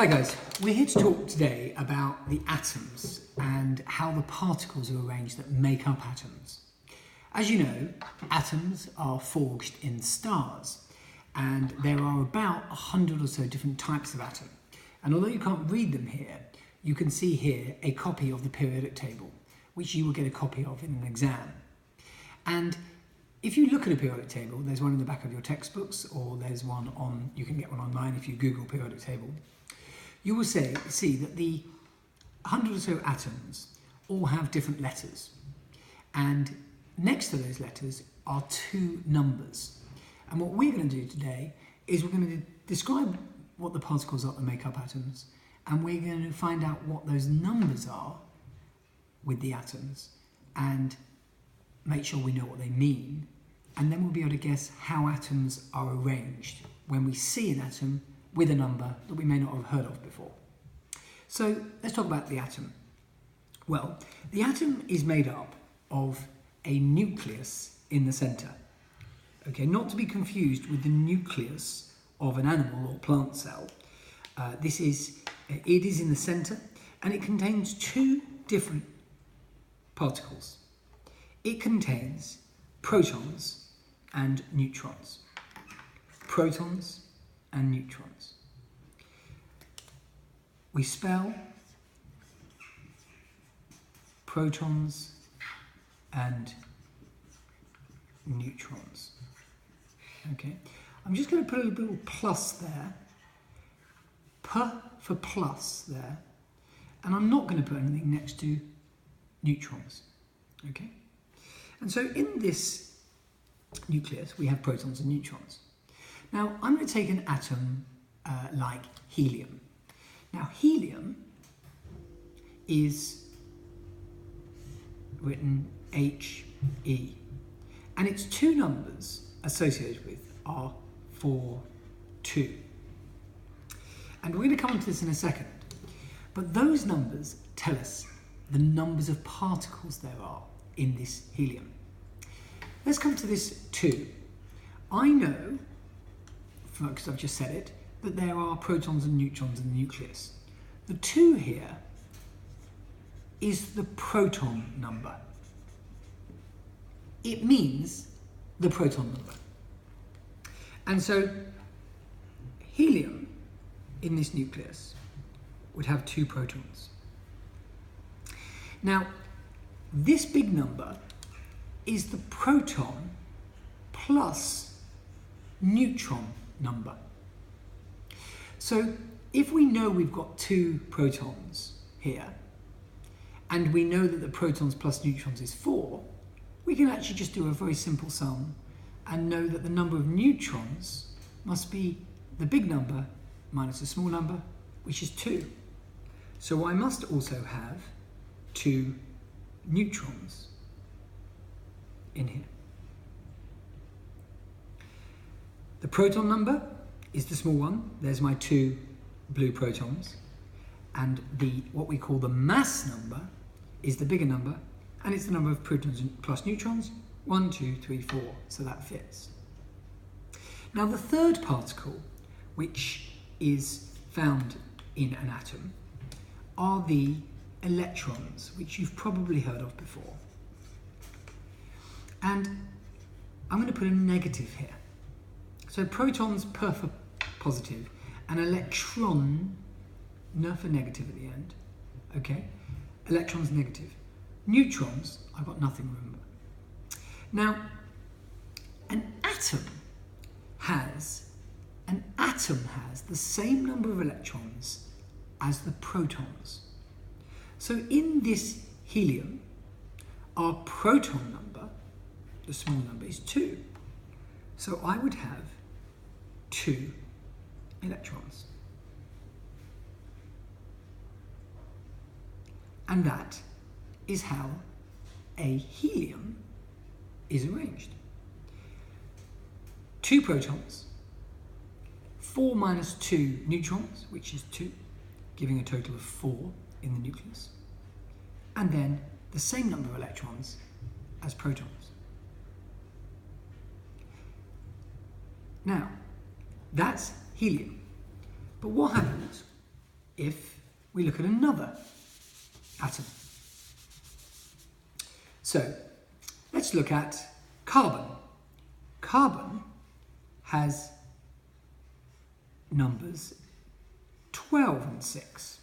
Hi guys, we're here to talk today about the atoms and how the particles are arranged that make up atoms. As you know, atoms are forged in stars, and there are about 100 or so different types of atom. And although you can't read them here, you can see here a copy of the periodic table, which you will get a copy of in an exam. And if you look at a periodic table, there's one in the back of your textbooks, or there's one on, you can get one online if you Google periodic table. You will see that the 100 or so atoms all have different letters, and next to those letters are two numbers. And what we're going to do today is we're going to describe what the particles are that make up atoms, and we're going to find out what those numbers are with the atoms and make sure we know what they mean, and then we'll be able to guess how atoms are arranged when we see an atom with a number that we may not have heard of before. So let's talk about the atom. Well, the atom is made up of a nucleus in the centre. Okay, not to be confused with the nucleus of an animal or plant cell. It is in the centre, and it contains two different particles. It contains protons and neutrons. Protons and neutrons. We spell protons and neutrons. Okay, I'm just going to put a little plus there, P for plus there, and I'm not going to put anything next to neutrons. Okay, and so in this nucleus we have protons and neutrons. Now, I'm going to take an atom like helium. Now, helium is written He, and its two numbers associated with are 4, 2. And we're going to come on to this in a second. But those numbers tell us the numbers of particles there are in this helium. Let's come to this 2. I know, because I've just said it, that there are protons and neutrons in the nucleus. The 2 here is the proton number. It means the proton number. And so helium in this nucleus would have 2 protons. Now, this big number is the proton plus neutron number. So if we know we've got 2 protons here, and we know that the protons plus neutrons is 4, we can actually just do a very simple sum and know that the number of neutrons must be the big number minus the small number, which is 2. So I must also have 2 neutrons in here. The proton number is the small one. There's my 2 blue protons. And what we call the mass number is the bigger number, and it's the number of protons plus neutrons, 1, 2, 3, 4, so that fits. Now the third particle, which is found in an atom, are the electrons, which you've probably heard of before. And I'm going to put a negative here. So protons per for positive, and electron for negative at the end. Okay, electrons negative. Neutrons, I've got nothing, remember. Now, an atom has the same number of electrons as the protons. So in this helium, our proton number, the small number, is 2. So I would have 2 electrons. And that is how a helium is arranged. 2 protons, 4 minus 2 neutrons, which is 2, giving a total of 4 in the nucleus. And then the same number of electrons as protons. Now, that's helium. But what happens if we look at another atom. So let's look at carbon. Carbon has numbers 12 and 6.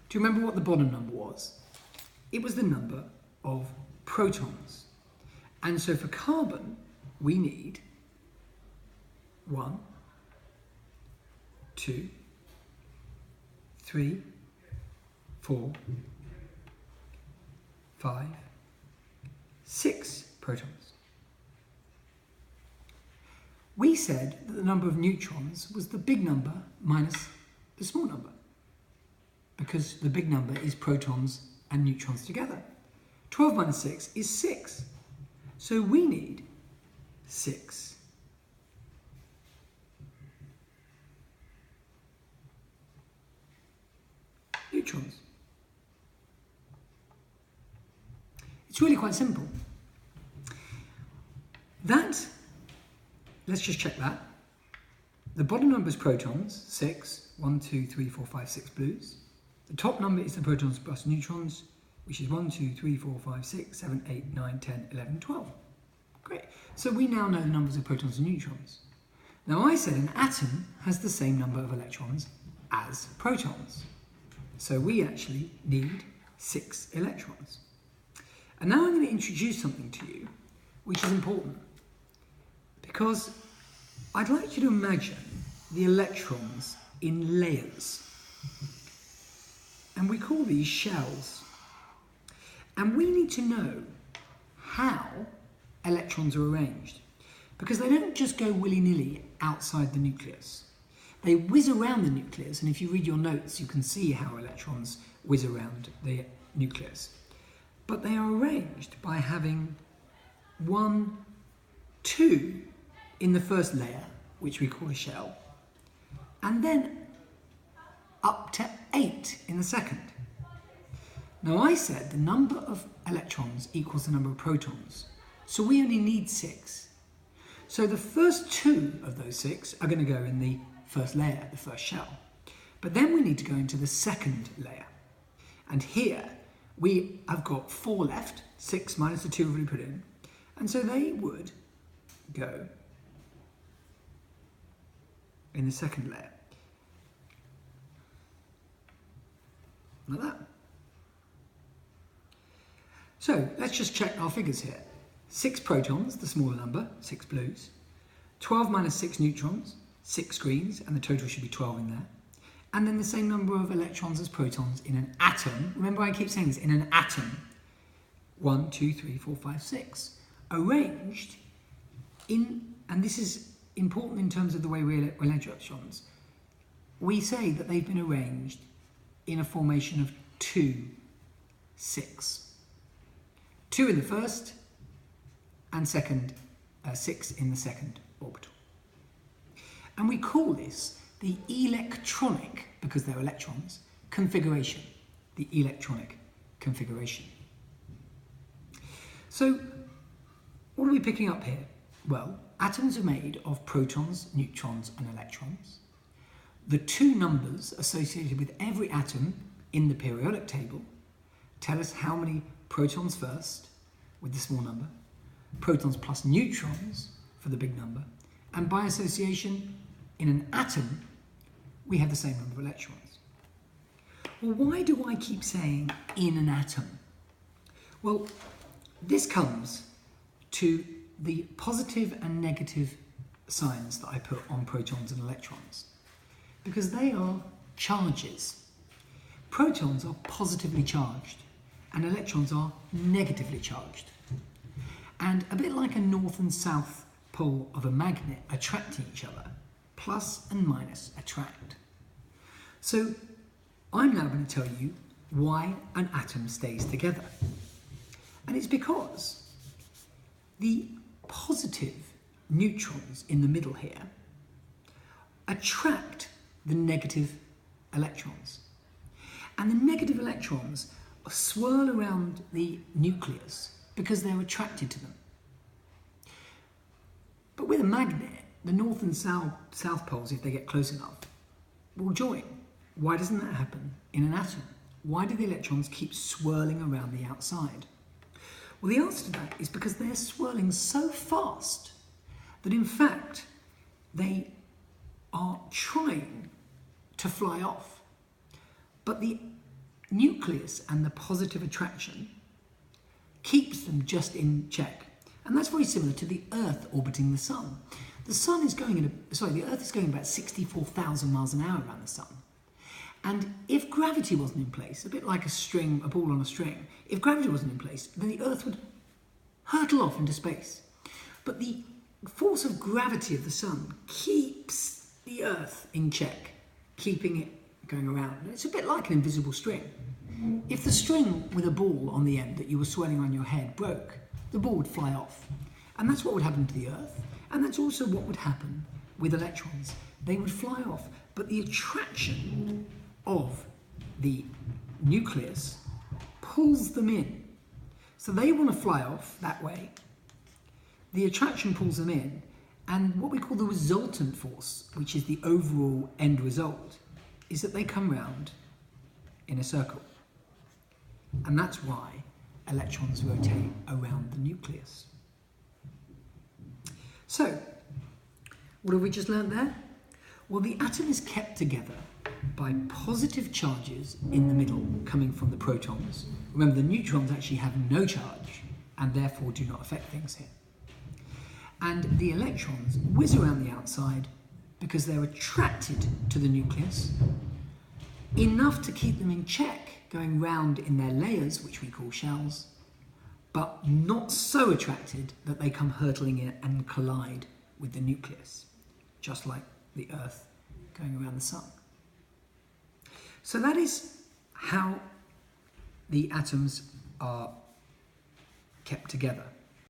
Do you remember what the bottom number was? It was the number of protons. And so for carbon, we need 1, 2, 3, 4, 5, 6 protons. We said that the number of neutrons was the big number minus the small number, because the big number is protons and neutrons together. 12 minus 6 is 6. So we need 6 neutrons. It's really quite simple. That, let's just check that. The bottom number is protons, 6, 1, 2, 3, 4, 5, 6 blues. The top number is the protons plus neutrons, which is 1, 2, 3, 4, 5, 6, 7, 8, 9, 10, 11, 12. Great. So we now know the numbers of protons and neutrons. Now I said an atom has the same number of electrons as protons. So we actually need 6 electrons. And now I'm going to introduce something to you which is important, because I'd like you to imagine the electrons in layers. And we call these shells. And we need to know how electrons are arranged, because they don't just go willy-nilly outside the nucleus. They whiz around the nucleus, and if you read your notes, you can see how electrons whiz around the nucleus. But they are arranged by having 1, 2 in the first layer, which we call a shell, and then up to 8 in the second. Now I said the number of electrons equals the number of protons, so we only need 6. So the first 2 of those 6 are going to go in the first layer, the first shell. But then we need to go into the second layer. And here we have got 4 left, 6 minus the 2 we've already put in. And so they would go in the second layer. Like that. So let's just check our figures here. 6 protons, the smaller number, 6 blues. 12 minus 6 neutrons, 6 greens, and the total should be 12 in there. And then the same number of electrons as protons in an atom. Remember, I keep saying this, in an atom. 1, 2, 3, 4, 5, 6. Arranged in, and this is important in terms of the way we arrange electrons. We say that they've been arranged in a formation of 2, 6. 2 in the first, and 6 in the second orbital. And we call this the electronic, because they're electrons, configuration. The electronic configuration. So, what are we picking up here? Well, atoms are made of protons, neutrons, and electrons. The 2 numbers associated with every atom in the periodic table tell us how many protons first, with the small number, protons plus neutrons for the big number, and by association, in an atom, we have the same number of electrons. Well, why do I keep saying in an atom? Well, this comes to the positive and negative signs that I put on protons and electrons, because they are charges. Protons are positively charged and electrons are negatively charged. And a bit like a north and south pole of a magnet attracting each other, plus and minus attract. So I'm now going to tell you why an atom stays together. And it's because the positive neutrons in the middle here attract the negative electrons. And the negative electrons swirl around the nucleus because they're attracted to them. But with a magnet, the north and south poles, if they get close enough, will join. why doesn't that happen in an atom? Why do the electrons keep swirling around the outside? Well, the answer to that is because they're swirling so fast that in fact they are trying to fly off. But the nucleus and the positive attraction keeps them just in check. And that's very similar to the Earth orbiting the Sun. The Sun is going the Earth is going about 64,000 miles an hour around the Sun. And if gravity wasn't in place, a bit like a ball on a string, if gravity wasn't in place, then the Earth would hurtle off into space. But the force of gravity of the Sun keeps the Earth in check, keeping it going around. It's a bit like an invisible string. If the string with a ball on the end that you were swirling around your head broke, the ball would fly off. And that's what would happen to the Earth. And that's also what would happen with electrons. They would fly off. But the attraction of the nucleus pulls them in. So they want to fly off that way. The attraction pulls them in. And what we call the resultant force, which is the overall end result, is that they come round in a circle. And that's why electrons rotate around the nucleus. So, what have we just learned there? Well, the atom is kept together by positive charges in the middle coming from the protons. Remember, the neutrons actually have no charge and therefore do not affect things here. And the electrons whiz around the outside because they're attracted to the nucleus, enough to keep them in check, going round in their layers, which we call shells, but not so attracted that they come hurtling in and collide with the nucleus, just like the Earth going around the Sun. So that is how the atoms are kept together.